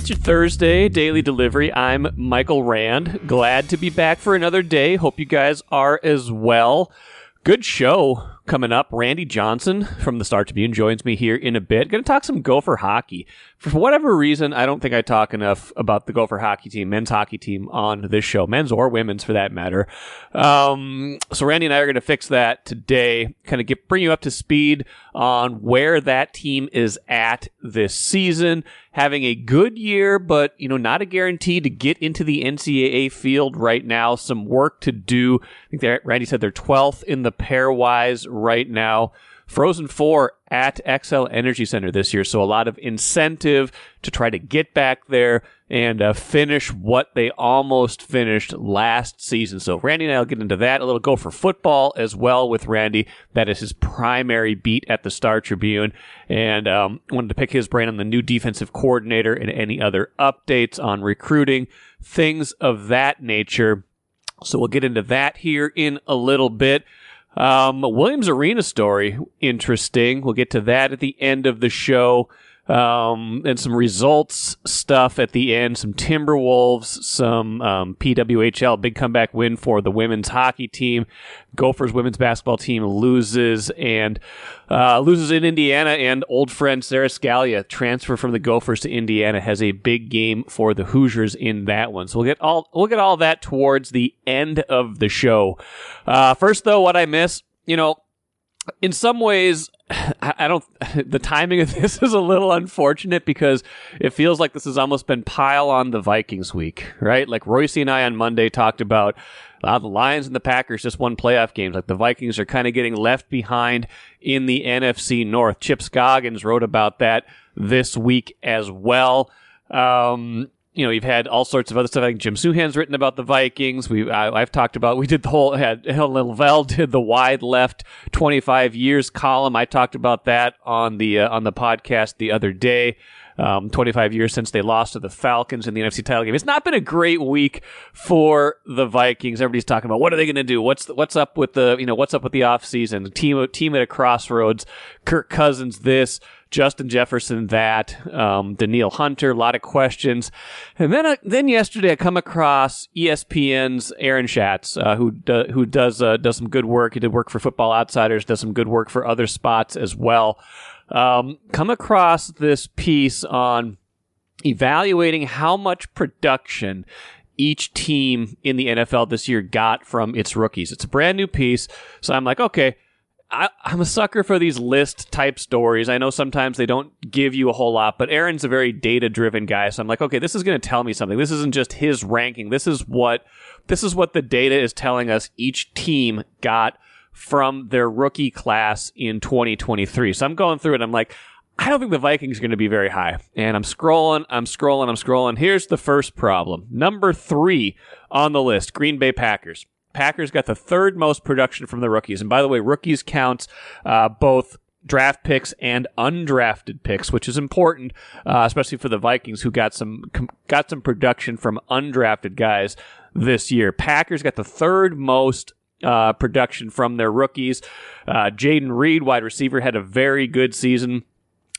It's your Thursday daily delivery. I'm Michael Rand. Glad to be back for another day. Hope you guys are as well. Good show coming up. Randy Johnson from the Star Tribune joins me here in a bit. Going to talk some Gopher hockey. For whatever reason, I don't think I talk enough about the Gopher hockey team, men's hockey team, on this show, men's or women's for that matter. So Randy and I are going to fix that today, kind of bring you up to speed on where that team is at this season. Having a good year, but not a guarantee to get into the NCAA field right now. Some work to do. I think Randy said they're 12th in the pairwise right now. Frozen 4 at XL Energy Center this year, so a lot of incentive to try to get back there and finish what they almost finished last season. So Randy and I will get into that. A little Gopher football as well with Randy. That is his primary beat at the Star Tribune. And wanted to pick his brain on the new defensive coordinator and any other updates on recruiting, things of that nature. So we'll get into that here in a little bit. Williams Arena story, interesting. We'll get to that at the end of the show. And some results stuff at the end, some Timberwolves, some PWHL, big comeback win for the women's hockey team. Gophers women's basketball team loses in Indiana, and old friend Sarah Scalia, transfer from the Gophers to Indiana, has a big game for the Hoosiers in that one. So we'll get all that towards the end of the show. First though, what I miss, in some ways, the timing of this is a little unfortunate because it feels like this has almost been pile on the Vikings week, right? Like Royce and I on Monday talked about the Lions and the Packers just won playoff games. Like the Vikings are kind of getting left behind in the NFC North. Chip Scoggins wrote about that this week as well. You've had all sorts of other stuff. I think Jim Souhan's written about the Vikings. I've talked about, we did Lavelle did the wide left 25 years column. I talked about that on the podcast the other day. 25 years since they lost to the Falcons in the NFC title game. It's not been a great week for the Vikings. Everybody's talking about what are they going to do? What's up with the offseason? The team at a crossroads. Kirk Cousins this, Justin Jefferson that, Daniil Hunter, a lot of questions. And then yesterday I come across ESPN's Aaron Schatz, who does some good work. He did work for Football Outsiders, does some good work for other spots as well. Come across this piece on evaluating how much production each team in the NFL this year got from its rookies. It's a brand new piece, so I'm like, okay, I'm a sucker for these list type stories. I know sometimes they don't give you a whole lot, but Aaron's a very data driven guy, so I'm like, okay, this is going to tell me something. This isn't just his ranking. This is what the data is telling us each team got from their rookie class in 2023. So I'm going through it. I'm like, I don't think the Vikings are going to be very high. And I'm scrolling. Here's the first problem. Number 3 on the list, Green Bay Packers. Packers got the third most production from the rookies. And by the way, rookies counts both draft picks and undrafted picks, which is important, especially for the Vikings, who got some production from undrafted guys this year. Packers got the third most production from their rookies. Jaden Reed, wide receiver, had a very good season.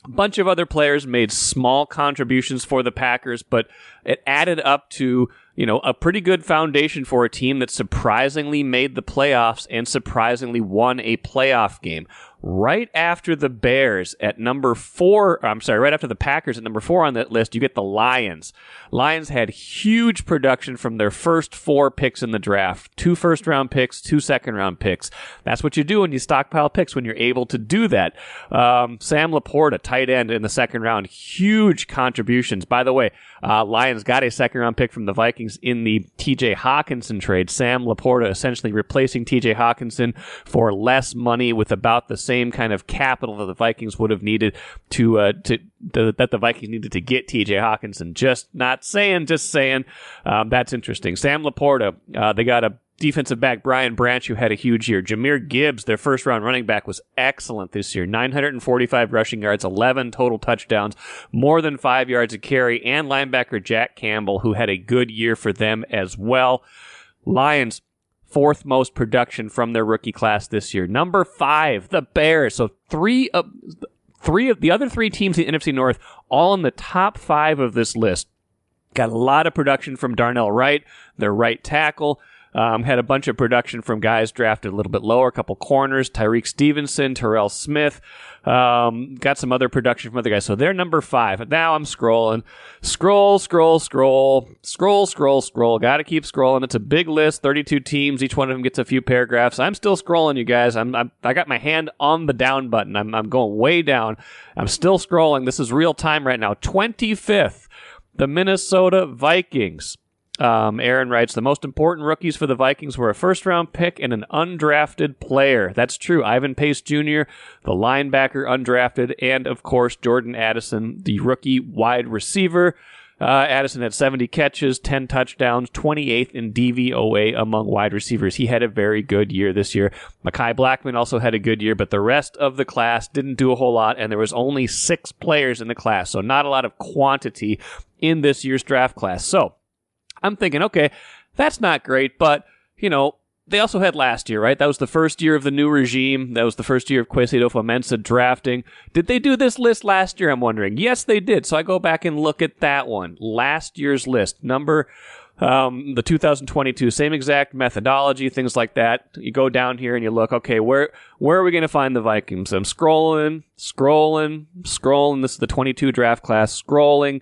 A bunch of other players made small contributions for the Packers, but it added up to a pretty good foundation for a team that surprisingly made the playoffs and surprisingly won a playoff game. Right after the Bears at number 4, right after the Packers at number 4 on that list, you get the Lions. Lions had huge production from their first 4 picks in the draft. 2 first-round picks, 2 second-round picks. That's what you do when you stockpile picks, when you're able to do that. Sam Laporta, tight end in the second round, huge contributions. By the way, Lions got a second-round pick from the Vikings in the TJ Hawkinson trade. Sam Laporta essentially replacing TJ Hawkinson for less money with about the same kind of capital that the Vikings would have needed that the Vikings needed to get TJ Hawkinson. Just saying. That's interesting. Sam Laporta, they got a defensive back, Brian Branch, who had a huge year. Jahmyr Gibbs, their first-round running back, was excellent this year. 945 rushing yards, 11 total touchdowns, more than 5 yards a carry, and linebacker Jack Campbell, who had a good year for them as well. Lions, 4th most production from their rookie class this year. Number 5, the Bears. So three of the other 3 teams in the NFC North, all in the top 5 of this list. Got a lot of production from Darnell Wright, their right tackle. Had a bunch of production from guys drafted a little bit lower, a couple corners, Tyreek Stevenson, Terrell Smith. Got some other production from other guys. So they're number 5. And now I'm scrolling. Scroll. Got to keep scrolling. It's a big list, 32 teams. Each one of them gets a few paragraphs. I'm still scrolling, you guys. I got my hand on the down button. I'm going way down. I'm still scrolling. This is real time right now. 25th, the Minnesota Vikings. Aaron writes, the most important rookies for the Vikings were a first-round pick and an undrafted player. That's true. Ivan Pace Jr., the linebacker, undrafted, and, of course, Jordan Addison, the rookie wide receiver. Addison had 70 catches, 10 touchdowns, 28th in DVOA among wide receivers. He had a very good year this year. Mekhi Blackman also had a good year, but the rest of the class didn't do a whole lot, and there was only 6 players in the class, so not a lot of quantity in this year's draft class. So, I'm thinking, okay, that's not great, but, they also had last year, right? That was the first year of the new regime. That was the first year of Kwesi Adofo-Mensah drafting. Did they do this list last year, I'm wondering? Yes, they did. So I go back and look at that one. Last year's list. The 2022, same exact methodology, things like that. You go down here and you look, okay, where are we going to find the Vikings? I'm scrolling. This is the 22 draft class. Scrolling.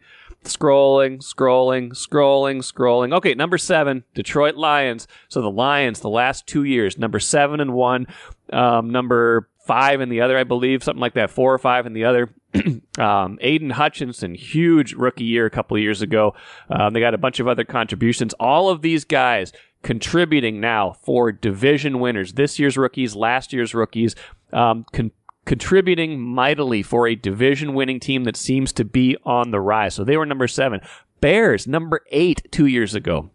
Okay, number 7, Detroit Lions. So the Lions, the last 2 years, number 7 in one, number 5 in the other, I believe, something like that, 4 or 5 in the other. Aiden Hutchinson, huge rookie year a couple of years ago. They got a bunch of other contributions. All of these guys contributing now for division winners. This year's rookies, last year's rookies, contributing mightily for a division-winning team that seems to be on the rise. So they were number 7. Bears, number 8 2 years ago.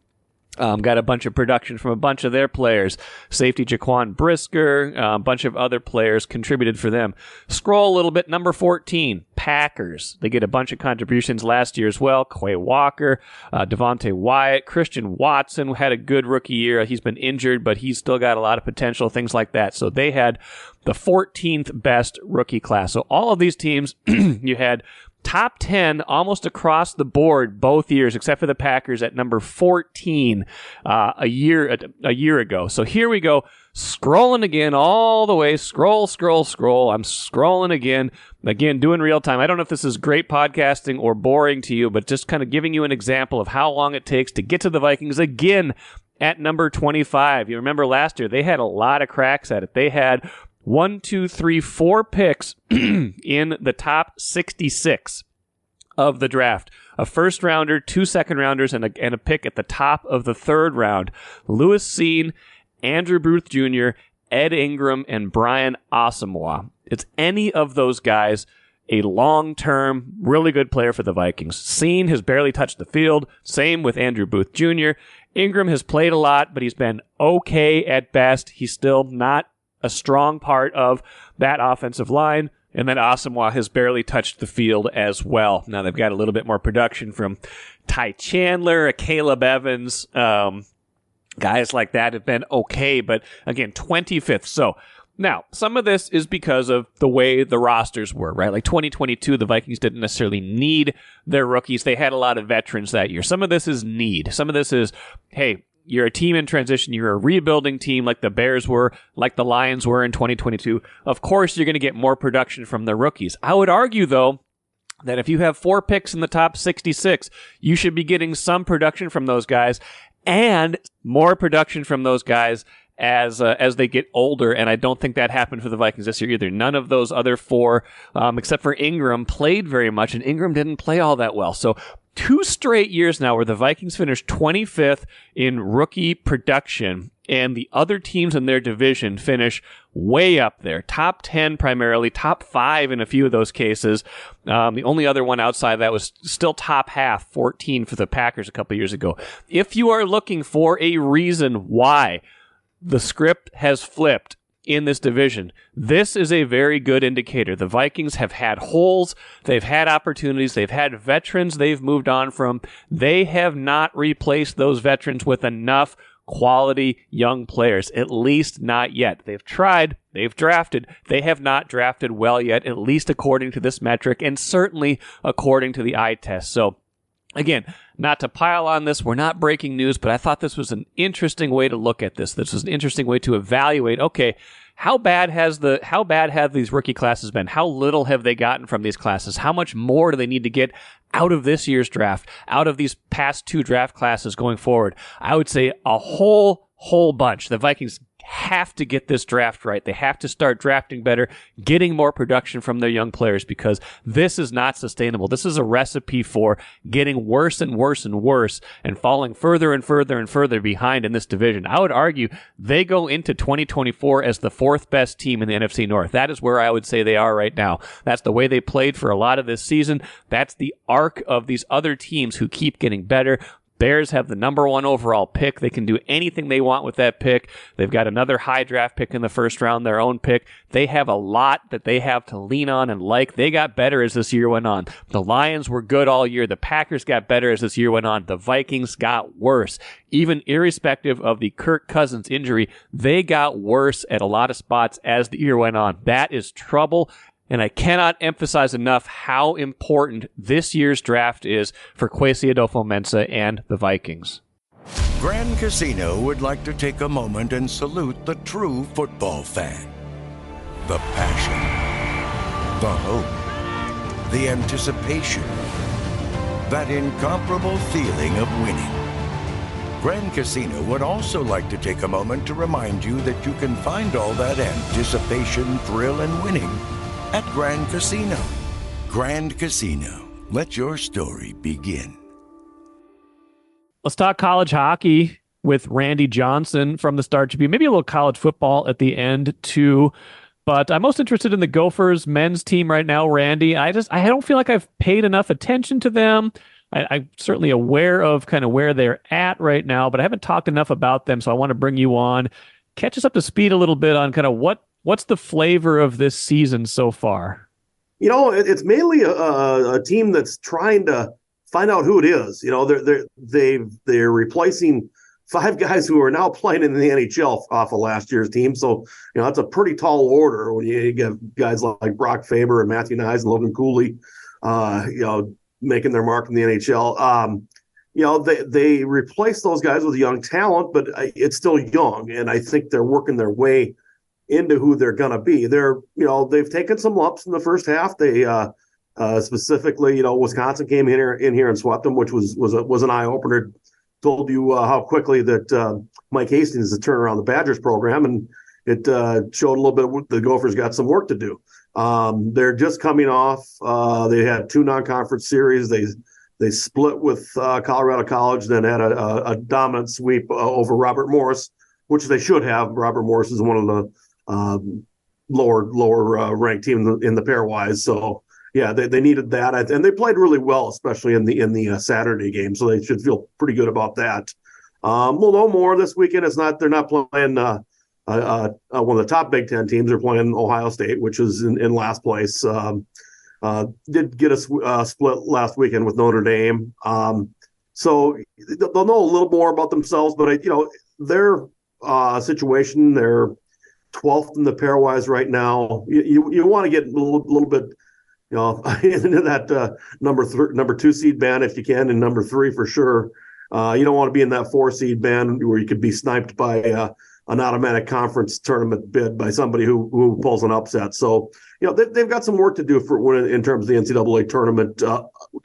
Got a bunch of production from a bunch of their players. Safety Jaquan Brisker, a bunch of other players contributed for them. Scroll a little bit, number 14, Packers. They get a bunch of contributions last year as well. Quay Walker, Devontae Wyatt, Christian Watson had a good rookie year. He's been injured, but he's still got a lot of potential, things like that. So they had the 14th best rookie class. So all of these teams, you had top 10 almost across the board both years, except for the Packers at number 14 a year ago. So here we go, scrolling again all the way. Scroll. I'm scrolling again, doing real time. I don't know if this is great podcasting or boring to you, but just kind of giving you an example of how long it takes to get to the Vikings again at number 25. You remember last year, they had a lot of cracks at it. They had 4 picks in the top 66 of the draft. A first rounder, 2 second rounders, and a pick at the top of the 3rd round. Lewis Cine, Andrew Booth Jr., Ed Ingram, and Brian Asamoah. It's any of those guys, a long-term, really good player for the Vikings. Cine has barely touched the field. Same with Andrew Booth Jr. Ingram has played a lot, but he's been okay at best. He's still not a strong part of that offensive line. And then Asamoah has barely touched the field as well. Now they've got a little bit more production from Ty Chandler, Caleb Evans. Guys like that have been okay, but again, 25th. So now some of this is because of the way the rosters were, right? Like 2022, the Vikings didn't necessarily need their rookies. They had a lot of veterans that year. Some of this is need. Some of this is, hey, you're a team in transition. You're a rebuilding team like the Bears were, like the Lions were in 2022. Of course, you're going to get more production from the rookies. I would argue, though, that if you have 4 picks in the top 66, you should be getting some production from those guys and more production from those guys as they get older, and I don't think that happened for the Vikings this year either. None of those other 4, except for Ingram, played very much, and Ingram didn't play all that well. So 2 straight years now where the Vikings finished 25th in rookie production, and the other teams in their division finish way up there. Top 10 primarily, top 5 in a few of those cases. The only other one outside that was still top half, 14 for the Packers a couple years ago. If you are looking for a reason why the script has flipped in this division, this is a very good indicator. The Vikings have had holes, they've had opportunities, they've had veterans they've moved on from. They have not replaced those veterans with enough quality young players, at least not yet. They've tried, they've drafted, they have not drafted well yet, at least according to this metric, and certainly according to the eye test. So Again, not to pile on this, we're not breaking news, but I thought this was an interesting way to look at this. This was an interesting way to evaluate, okay, how bad have these rookie classes been? How little have they gotten from these classes? How much more do they need to get out of this year's draft, out of these past 2 draft classes going forward? I would say a whole bunch. The Vikings have to get this draft right. They have to start drafting better, getting more production from their young players, because this is not sustainable. This is a recipe for getting worse and worse and worse and falling further and further and further behind in this division. I would argue they go into 2024 as the 4th best team in the NFC North. That is where I would say they are right now. That's the way they played for a lot of this season. That's the arc of these other teams who keep getting better. Bears have the number 1 overall pick. They can do anything they want with that pick. They've got another high draft pick in the first round, their own pick. They have a lot that they have to lean on and like. They got better as this year went on. The Lions were good all year. The Packers got better as this year went on. The Vikings got worse. Even irrespective of the Kirk Cousins injury, they got worse at a lot of spots as the year went on. That is trouble. And I cannot emphasize enough how important this year's draft is for Kwesi Adolfo-Mensah and the Vikings. Grand Casino would like to take a moment and salute the true football fan. The passion, the hope, the anticipation, that incomparable feeling of winning. Grand Casino would also like to take a moment to remind you that you can find all that anticipation, thrill, and winning at Grand Casino. Grand Casino. Let your story begin. Let's talk college hockey with Randy Johnson from the Star Tribune. Maybe a little college football at the end too. But I'm most interested in the Gophers men's team right now, Randy. I don't feel like I've paid enough attention to them. I'm certainly aware of kind of where they're at right now, but I haven't talked enough about them. So I want to bring you on, catch us up to speed a little bit on kind of what's the flavor of this season so far? It's mainly a team that's trying to find out who it is. They're replacing 5 guys who are now playing in the NHL off of last year's team. So, that's a pretty tall order when you get guys like Brock Faber and Matthew Nyes and Logan Cooley, making their mark in the NHL. They replace those guys with young talent, but it's still young. And I think they're working their way into who they're going to be. They've taken some lumps in the first half. They specifically, Wisconsin came in here and swept them, which was an eye opener. Told you how quickly that Mike Hastings has turned around the Badgers program, and it showed a little bit the Gophers got some work to do. They're just coming off. They had 2 non-conference series. They split with Colorado College, then had a dominant sweep over Robert Morris, which they should have. Robert Morris is one of the lower ranked teams in the pairwise. So yeah, they needed that, and they played really well, especially in the Saturday game. So they should feel pretty good about that. We'll know more this weekend. They're not playing one of the top Big Ten teams. They're playing Ohio State, which is in last place. Did get a split last weekend with Notre Dame. So they'll know a little more about themselves, but their situation, they're 12th in the pairwise right now. You want to get a little bit, into that number 2 seed band if you can, and number 3 for sure. You don't want to be in that 4 seed band where you could be sniped by an automatic conference tournament bid by somebody who pulls an upset. So they've got some work to do in terms of the NCAA tournament,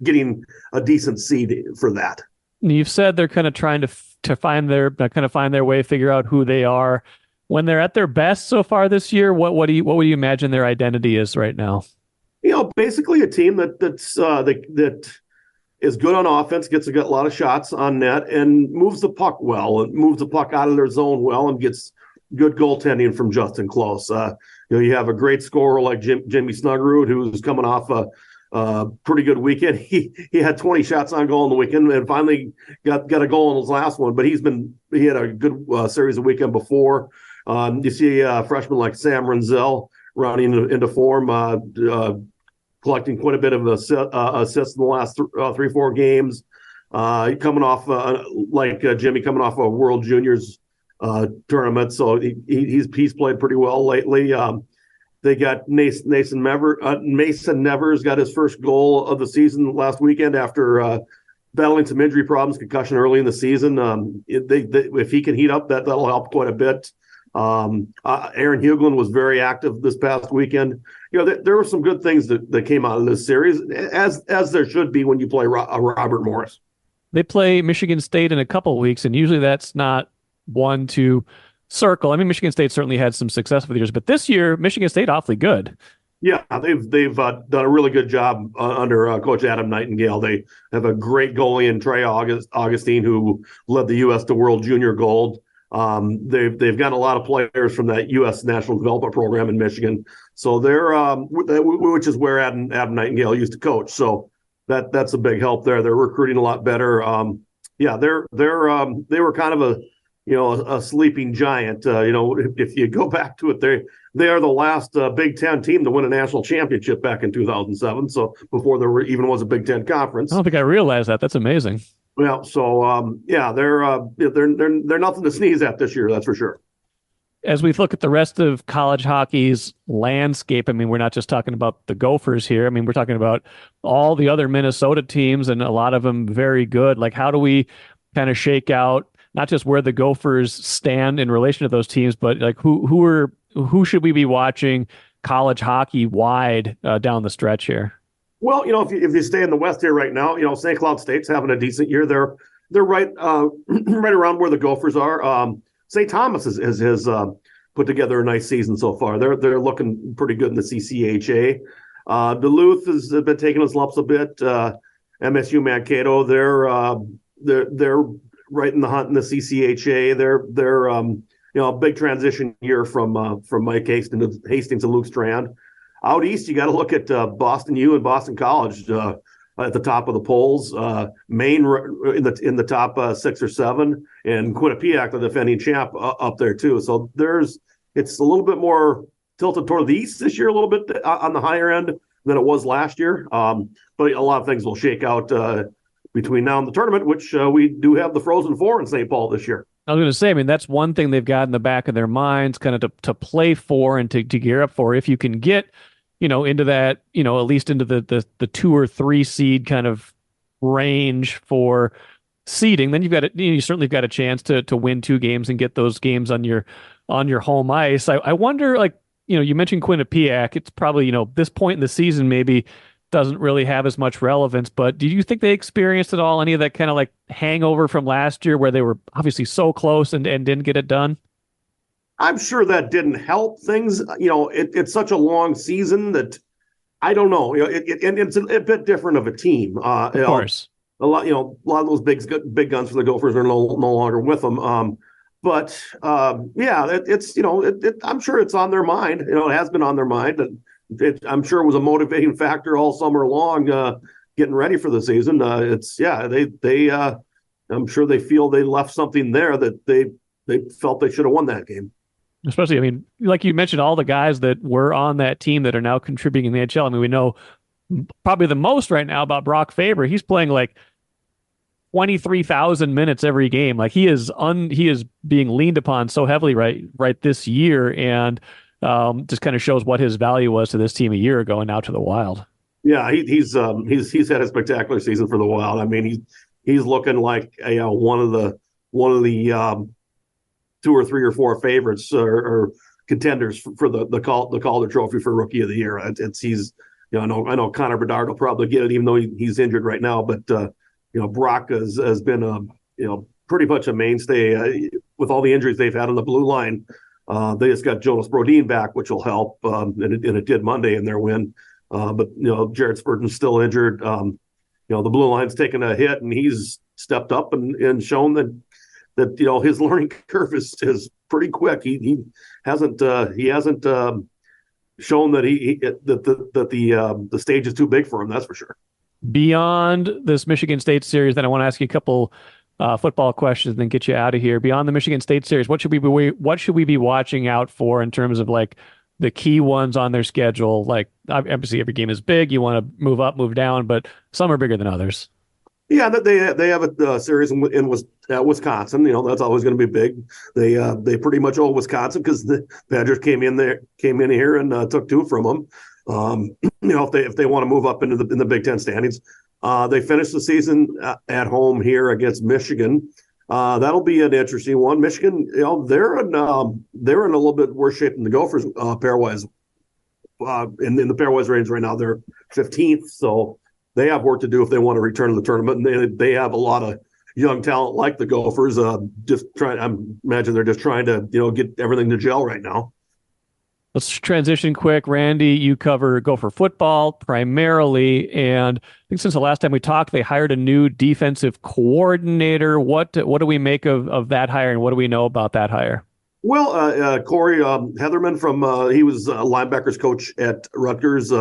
getting a decent seed for that. You've said they're kind of trying to find their way, figure out who they are. When they're at their best so far this year, what do you imagine their identity is right now? Basically a team that is good on offense, gets a lot of shots on net, and moves the puck well, and moves the puck out of their zone well, and gets good goaltending from Justin Close. You have a great scorer like Jimmy Snuggerud, who's coming off a pretty good weekend. He had 20 shots on goal in the weekend, and finally got a goal in his last one. But he had a good series the weekend before. You see freshmen like Sam Renzel running into form, collecting quite a bit of assists in the last 3-4 games. Coming off Jimmy coming off a World Juniors tournament, so he's played pretty well lately. They got Mason Nevers got his first goal of the season last weekend after battling some injury problems, concussion early in the season. If he can heat up, that'll help quite a bit. Aaron Huglin was very active this past weekend. There were some good things that came out of this series, as there should be when you play Robert Morris. They play Michigan State in a couple of weeks, and usually that's not one to circle. I mean, Michigan State certainly had some success with the years, but this year, Michigan State awfully good. Yeah, they've done a really good job under Coach Adam Nightingale. They have a great goalie in Trey Augustine, who led the U.S. to World Junior Gold. They've got a lot of players from that U.S. National Development Program in Michigan. So they're which is where Adam Nightingale used to coach. So that's a big help there. They're recruiting a lot better. They were kind of a sleeping giant. If you go back to it, they are the last Big Ten team to win a national championship back in 2007. So before there even was a Big Ten conference. I don't think I realized that. That's amazing. Yeah. So they're nothing to sneeze at this year. That's for sure. As we look at the rest of college hockey's landscape, I mean, we're not just talking about the Gophers here. I mean, we're talking about all the other Minnesota teams, and a lot of them very good. Like, how do we kind of shake out not just where the Gophers stand in relation to those teams, but like who should we be watching college hockey wide down the stretch here? Well, if you stay in the West here right now, St. Cloud State's having a decent year. They're right right around where the Gophers are. St. Thomas has put together a nice season so far. They're looking pretty good in the CCHA. Duluth has been taking his lumps a bit. MSU Mankato, they're right in the hunt in the CCHA. They're a big transition year from Mike Hastings to Luke Strand. Out east, you got to look at Boston U and Boston College at the top of the polls. Maine in the top 6 or 7, and Quinnipiac, the defending champ, up there too. So it's a little bit more tilted toward the east this year, a little bit on the higher end than it was last year. But a lot of things will shake out between now and the tournament, which we do have the Frozen Four in St. Paul this year. I was going to say, I mean, that's one thing they've got in the back of their minds, kind of to play for and to gear up for. If you can get, into that, at least into the 2 or 3 seed kind of range for seeding, then you certainly got a chance to win 2 games and get those games on your home ice. I wonder, like, you mentioned Quinnipiac. It's probably, this point in the season maybe doesn't really have as much relevance, but do you think they experienced at all any of that kind of like hangover from last year where they were obviously so close and didn't get it done? I'm sure that didn't help things. It's such a long season that I don't know. It's a bit different of a team. Of course, a lot of those big guns for the Gophers are no longer with them. I'm sure it's on their mind. It has been on their mind, and I'm sure it was a motivating factor all summer long, getting ready for the season. I'm sure they feel they left something there that they felt they should have won that game. Especially, I mean, like you mentioned, all the guys that were on that team that are now contributing in the NHL. I mean, we know probably the most right now about Brock Faber. He's playing like 23,000 minutes every game. Like he is being leaned upon so heavily right this year, and just kind of shows what his value was to this team a year ago and now to the Wild. Yeah, he's had a spectacular season for the Wild. I mean, he's looking like one of the 2 or 3 or 4 favorites or contenders for the Calder Trophy for Rookie of the Year. I know Connor Bedard will probably get it, even though he's injured right now. But Brock has been pretty much a mainstay with all the injuries they've had on the blue line. They just got Jonas Brodin back, which will help, and it did Monday in their win. But Jared Spurgeon's still injured. The blue line's taken a hit, and he's stepped up and shown that his learning curve is pretty quick. He hasn't shown that the stage is too big for him. That's for sure. Beyond this Michigan State series, then I want to ask you a couple football questions and then get you out of here. Beyond the Michigan State series, what should we be watching out for in terms of like the key ones on their schedule? Like obviously every game is big. You want to move up, move down, but some are bigger than others. Yeah, they have a series in Wisconsin. That's always going to be big. They pretty much owe Wisconsin because the Badgers came in here and took 2 from them. If they want to move up in the Big Ten standings, They finished the season at home here against Michigan. That'll be an interesting one. Michigan, they're in a little bit worse shape than the Gophers pairwise. In the pairwise range right now, they're 15th, so they have work to do if they want to return to the tournament. And they have a lot of young talent like the Gophers. I imagine they're just trying to get everything to gel right now. Let's transition quick. Randy, you cover Gopher football primarily, and I think since the last time we talked, they hired a new defensive coordinator. What do we make of that hire, and what do we know about that hire? Well, Corey Heatherman he was a linebackers coach at Rutgers,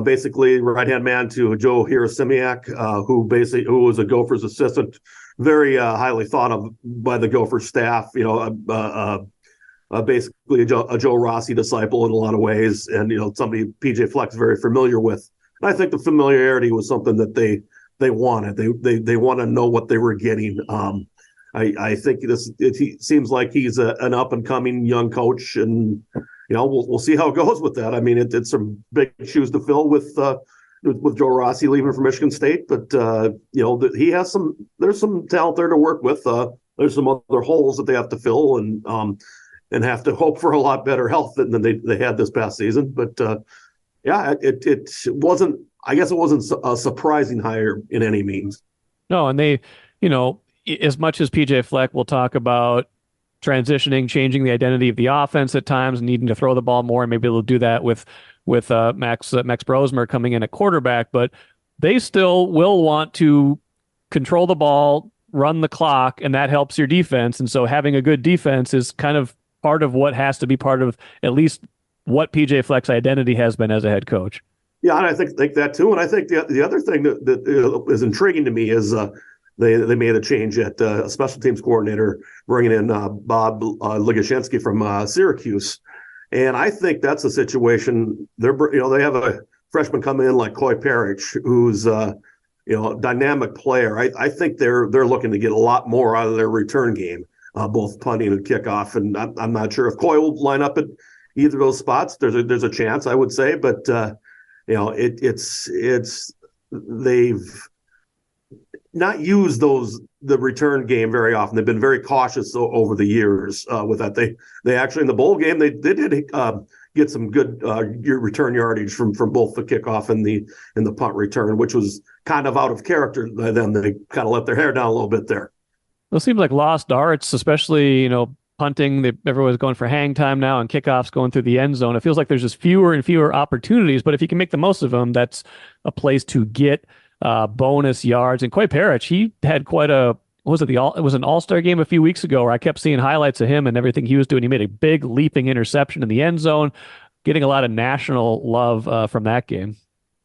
basically right-hand man to Joe Hirosimiak, who was a Gophers assistant, very highly thought of by the Gophers staff. Basically a Joe Rossi disciple in a lot of ways, and somebody PJ Fleck's very familiar with. And I think the familiarity was something that they wanted. They want to know what they were getting. I think it seems like he's an up and coming young coach, and we'll see how it goes with that. I mean, it's some big shoes to fill with Joe Rossi leaving for Michigan State, but he has there's some talent there to work with. There's some other holes that they have to fill, and have to hope for a lot better health than they had this past season. But it wasn't. I guess it wasn't a surprising hire in any means. No, and they, as much as PJ Fleck will talk about transitioning, changing the identity of the offense at times, needing to throw the ball more, and maybe they'll do that with Max Brosmer coming in at quarterback. But they still will want to control the ball, run the clock, and that helps your defense. And so having a good defense is kind of part of what has to be part of at least what PJ Fleck's identity has been as a head coach. Yeah, and I think that too. And I think the other thing that is intriguing to me is they made a change at special teams coordinator, bringing in Bob Ligoshinsky from Syracuse. And I think that's a situation. They have a freshman come in like Coy Parrish, who's a dynamic player. I think they're looking to get a lot more out of their return game. Both punting and kickoff, and I'm not sure if Coy will line up at either of those spots. There's a chance, I would say, but they've not used the return game very often. They've been very cautious over the years with that. They actually in the bowl game they did get some good return yardage from both the kickoff and the punt return, which was kind of out of character by them. They kind of let their hair down a little bit there. It seems like lost arts, especially, punting. Everyone's going for hang time now, and kickoffs going through the end zone. It feels like there's just fewer and fewer opportunities, but if you can make the most of them, that's a place to get bonus yards. And Coy Parrish, he had quite it was an all-star game a few weeks ago where I kept seeing highlights of him and everything he was doing. He made a big leaping interception in the end zone, getting a lot of national love from that game.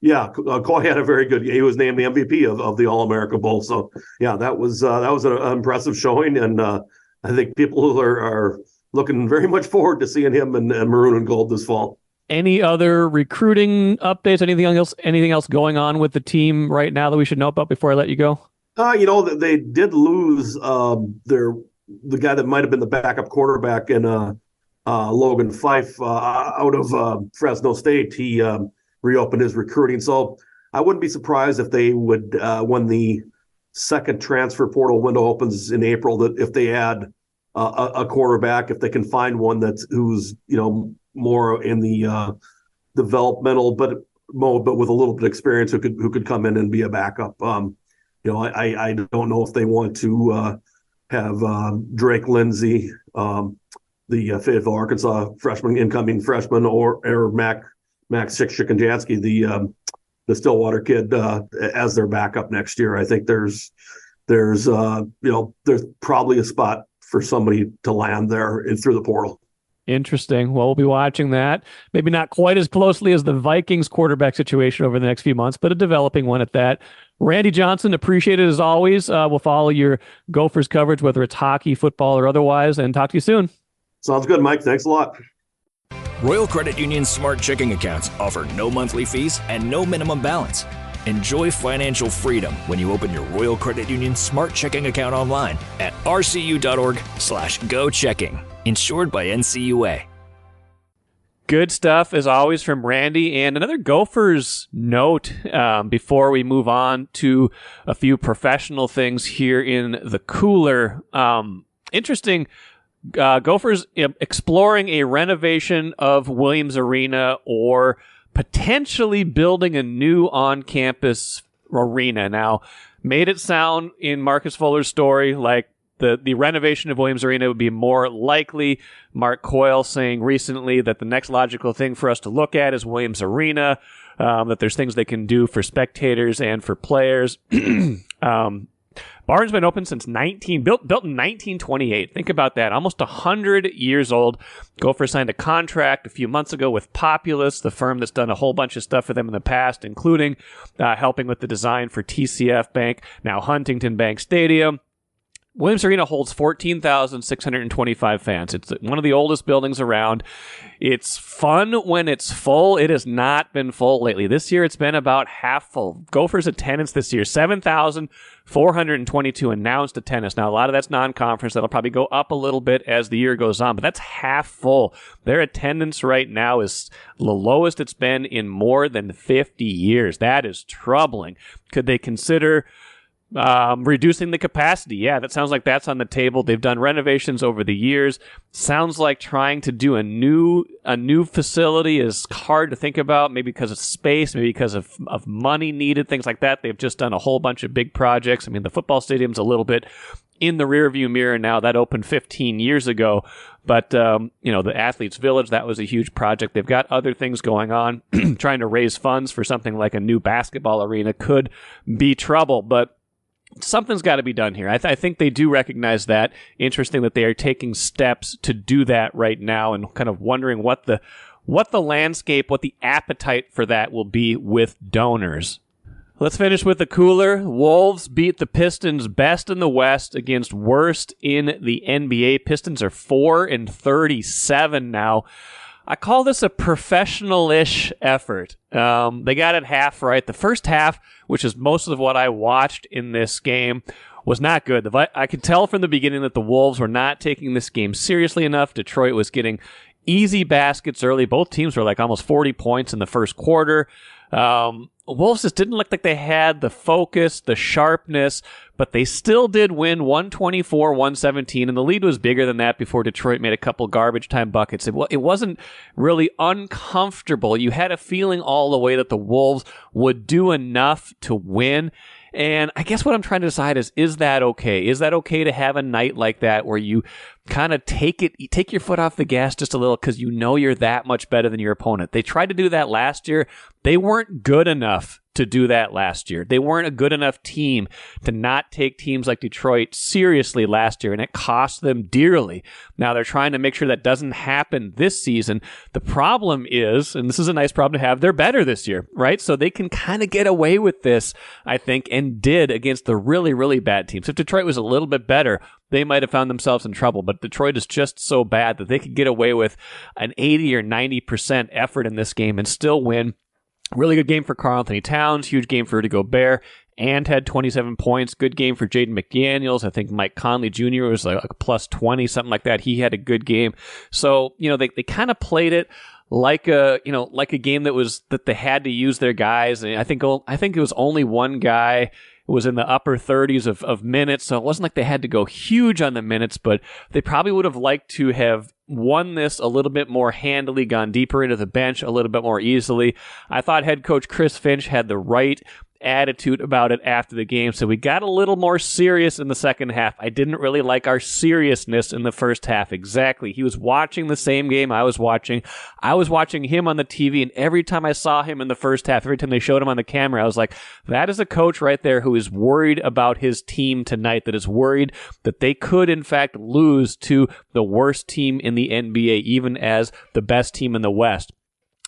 Yeah, Coy had a very good. He was named the MVP of the All-America Bowl. So yeah, that was an impressive showing, and I think people are looking very much forward to seeing him in maroon and gold this fall. Any other recruiting updates? Anything else going on with the team right now that we should know about before I let you go? They did lose the guy that might have been the backup quarterback in Logan Fife out of Fresno State. He reopened his recruiting. So I wouldn't be surprised if they would, when the second transfer portal window opens in April, that if they add a quarterback, if they can find one who's more in the developmental mode, but with a little bit of experience, who could come in and be a backup. I don't know if they want to have Drake Lindsay, the Fayetteville, Arkansas incoming freshman, or Max Shikanjansky, the Stillwater kid, as their backup next year. I think there's probably a spot for somebody to land there through the portal. Interesting. Well, we'll be watching that. Maybe not quite as closely as the Vikings quarterback situation over the next few months, but a developing one at that. Randy Johnson, appreciate it as always. We'll follow your Gophers coverage, whether it's hockey, football, or otherwise, and talk to you soon. Sounds good, Mike. Thanks a lot. Royal Credit Union's smart checking accounts offer no monthly fees and no minimum balance. Enjoy financial freedom when you open your Royal Credit Union smart checking account online at rcu.org/go checking. Insured by NCUA. Good stuff, as always, from Randy. And another Gophers note before we move on to a few professional things here in the cooler. Interesting, Gophers exploring a renovation of Williams Arena or potentially building a new on-campus arena. Now, made it sound in Marcus Fuller's story like the renovation of Williams Arena would be more likely. Mark Coyle saying recently that the next logical thing for us to look at is Williams Arena, that there's things they can do for spectators and for players. Barn's been open since built in 1928. Think about that. Almost 100 years old. Gopher signed a contract a few months ago with Populous, the firm that's done a whole bunch of stuff for them in the past, including helping with the design for TCF Bank, now Huntington Bank Stadium. Williams Arena holds 14,625 fans. It's one of the oldest buildings around. It's fun when it's full. It has not been full lately. This year, it's been about half full. Gophers attendance this year, 7,422 announced attendance. Now, a lot of that's non-conference. That'll probably go up a little bit as the year goes on, but that's half full. Their attendance right now is the lowest it's been in more than 50 years. That is troubling. Could they consider reducing the capacity? Yeah, that sounds like that's on the table. They've done renovations over the years. Sounds like trying to do a new facility is hard to think about, maybe because of space, maybe because of money needed, things like that. They've just done a whole bunch of big projects. I mean, the football stadium's a little bit in the rearview mirror now. That opened 15 years ago. But, the Athletes Village, that was a huge project. They've got other things going on. Trying to raise funds for something like a new basketball arena could be trouble, but something's got to be done here. I think they do recognize that. Interesting that they are taking steps to do that right now, and kind of wondering what the landscape, what the appetite for that will be with donors. Let's finish with the cooler. Wolves beat the Pistons best in the West against worst in the NBA. Pistons are 4-37 now. I call this a professional-ish effort. They got it half right. The first half, which is most of what I watched in this game, was not good. I could tell from the beginning that the Wolves were not taking this game seriously enough. Detroit was getting easy baskets early. Both teams were like almost 40 points in the first quarter. Wolves just didn't look like they had the focus, the sharpness, but they still did win 124-117, and the lead was bigger than that before Detroit made a couple garbage time buckets. It wasn't really uncomfortable. You had a feeling all the way that the Wolves would do enough to win. And I guess what I'm trying to decide is that okay? Is that okay to have a night like that where you kind of take your foot off the gas just a little because you know you're that much better than your opponent? They tried to do that last year. They weren't good enough to do that last year. They weren't a good enough team to not take teams like Detroit seriously last year, and it cost them dearly. Now they're trying to make sure that doesn't happen this season. The problem is, and this is a nice problem to have, they're better this year, right? So they can kind of get away with this, I think, and did against the really, really bad teams. If Detroit was a little bit better, they might have found themselves in trouble, but Detroit is just so bad that they could get away with an 80 or 90% effort in this game and still win. Really good game for Karl Anthony Towns, huge game for Rudy Gobert, and had 27 points. Good game for Jaden McDaniels. I think Mike Conley Jr. was like a plus 20, something like that. He had a good game. So, they kind of played it like a game that they had to use their guys. And I think it was only one guy was in the upper 30s of minutes, so it wasn't like they had to go huge on the minutes, but they probably would have liked to have won this a little bit more handily, gone deeper into the bench a little bit more easily. I thought head coach Chris Finch had the right attitude about it after the game, so we got a little more serious in the second half. I didn't really like our seriousness in the first half. Exactly. He was watching the same game I was watching. I was watching him on the TV, and every time I saw him in the first half, every time they showed him on the camera, I was like, that is a coach right there who is worried about his team tonight, that is worried that they could, in fact, lose to the worst team in the NBA, even as the best team in the West.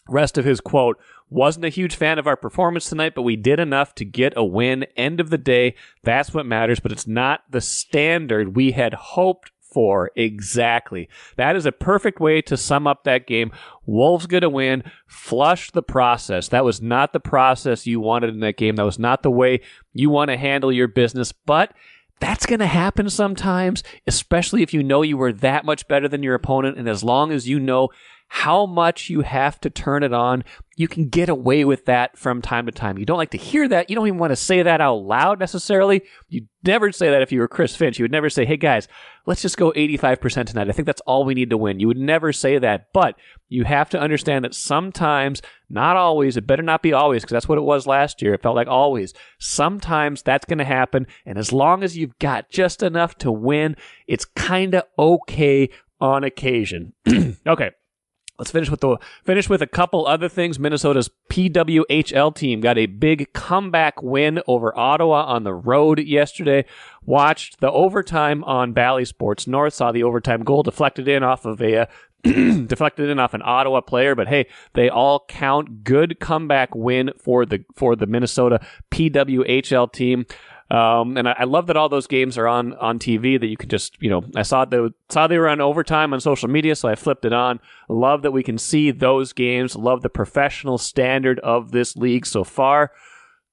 Rest of his quote: wasn't a huge fan of our performance tonight, but we did enough to get a win. End of the day, that's what matters, but it's not the standard we had hoped for. Exactly. That is a perfect way to sum up that game. Wolves get a win. Flush the process. That was not the process you wanted in that game. That was not the way you want to handle your business, but that's going to happen sometimes, especially if you know you were that much better than your opponent, and as long as you know how much you have to turn it on. You can get away with that from time to time. You don't like to hear that. You don't even want to say that out loud necessarily. You'd never say that if you were Chris Finch. You would never say, hey guys, let's just go 85% tonight. I think that's all we need to win. You would never say that, but you have to understand that sometimes, not always, it better not be always, because that's what it was last year. It felt like always. Sometimes that's going to happen, and as long as you've got just enough to win, it's kind of okay on occasion. Okay. Let's finish with a couple other things. Minnesota's PWHL team got a big comeback win over Ottawa on the road yesterday. Watched the overtime on Bally Sports North. Saw the overtime goal deflected in off of an Ottawa player, but hey, they all count. Good comeback win for the Minnesota PWHL team. And I love that all those games are on TV, that you can just, I saw they were on overtime on social media, so I flipped it on. Love that we can see those games. Love the professional standard of this league so far.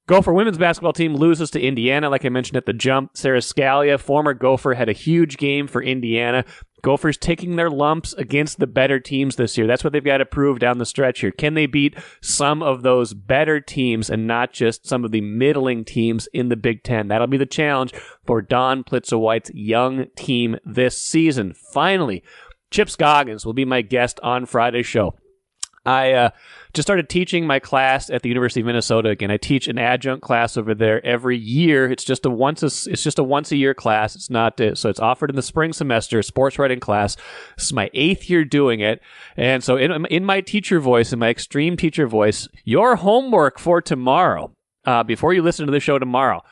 Gopher women's basketball team loses to Indiana, like I mentioned at the jump. Sarah Scalia, former Gopher, had a huge game for Indiana. Gophers taking their lumps against the better teams this year. That's what they've got to prove down the stretch here. Can they beat some of those better teams and not just some of the middling teams in the Big Ten? That'll be the challenge for Dawn Plitzer-White's young team this season. Finally, Chip Scoggins will be my guest on Friday's show. I just started teaching my class at the University of Minnesota again. I teach an adjunct class over there every year. It's just a once a year class. It's not so it's offered in the spring semester, sports writing class. This is my 8th year doing it, and so in my teacher voice, in my extreme teacher voice, your homework for tomorrow, before you listen to the show tomorrow,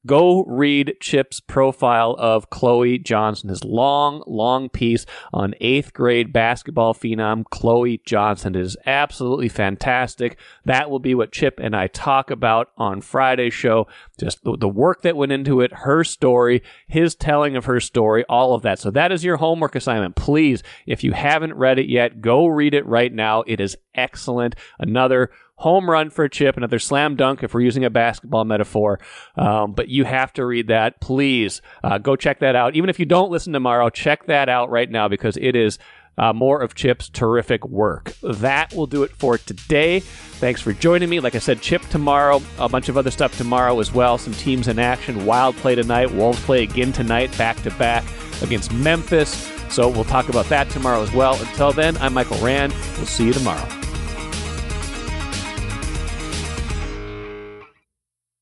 go read Chip's profile of Chloe Johnson, his long piece on 8th grade basketball phenom Chloe Johnson. It is absolutely fantastic. That will be what Chip and I talk about on Friday's show. Just the work that went into it, her story, his telling of her story, all of that. So that is your homework assignment. Please, if you haven't read it yet, go read it right now. It is excellent. Another home run for Chip, another slam dunk if we're using a basketball metaphor. But you have to read that. Please go check that out. Even if you don't listen tomorrow, check that out right now, because it is more of Chip's terrific work. That will do it for today. Thanks for joining me. Like I said, Chip tomorrow, a bunch of other stuff tomorrow as well. Some teams in action. Wild play tonight. Wolves play again tonight, back-to-back against Memphis. So we'll talk about that tomorrow as well. Until then, I'm Michael Rand. We'll see you tomorrow.